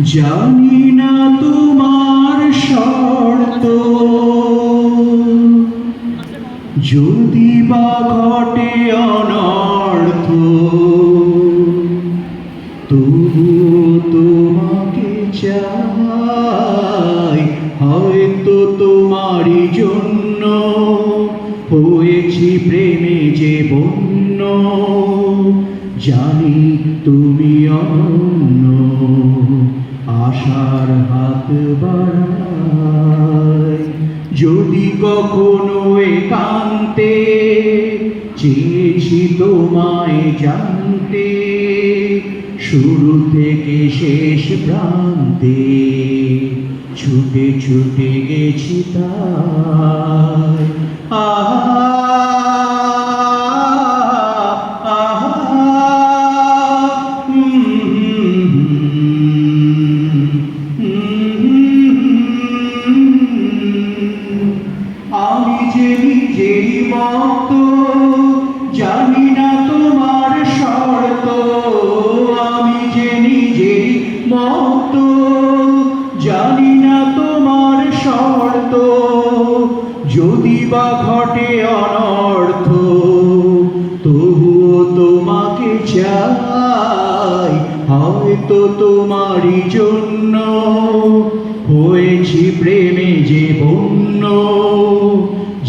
জানি না তোমার শর্ত, যদি বা ঘটে অনর্থ, তবুও তোমাকে চাই। হয়তো তোমারই জন্য হয়েছি প্রেমে যে বন্য, জানি তুমি অনন্য, আশার হাত বাড়াই। যদি কখনো একান্তে চেয়েছি তোমায় জানতে, শুরু থেকে শেষ প্রান্তে ছুটে ছুটে গেছি তাই। আমি যে নিজেই মত, জানি না তোমার শর্ত। আমি যে নিজেই মত, জানি না তোমার শর্ত, যদি বা ঘটে অনর্থ, তবুও তোমাকে চাই। হয়তো তোমারই জন্য হয়েছি প্রেমে যে বন্য,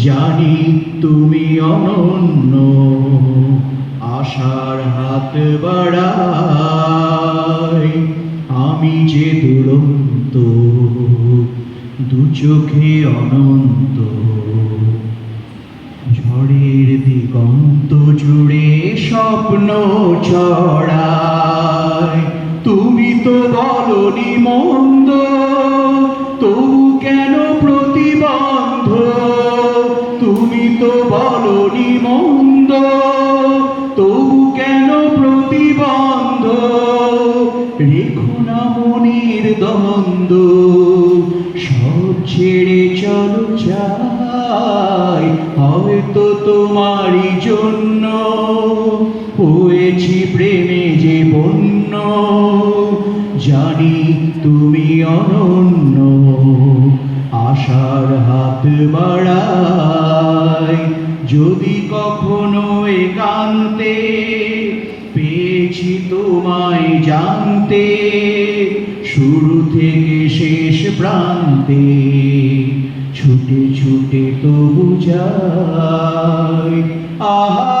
জানি তুমি অনন্য, আশার হাত বাড়াই। আমি যে দুরন্ত, দু চোখে অনন্ত, ঝড়ের দিগন্ত জুড়ে স্বপ্ন ছড়ায়। তুমি তো বলনি মন্দ, তবু কেন প্রতিবন্ধ? তুমি তো বলনি মন্দ, তবু কেন প্রতিবন্ধ? রেখো না মনের দ্বন্দ্ব, সব ছেড়ে চলো যাই। হয়তো তোমারই জন্য হয়েছি প্রেমে যে বন্য, জানি তুমি অনন্য, আশার হাত বাড়াই। যদি কখনো একান্তে পেয়েছি তোমায় জানতে, শুরু থেকে শেষ প্রান্তে ছুটে ছুটে তবু যাই। আহা।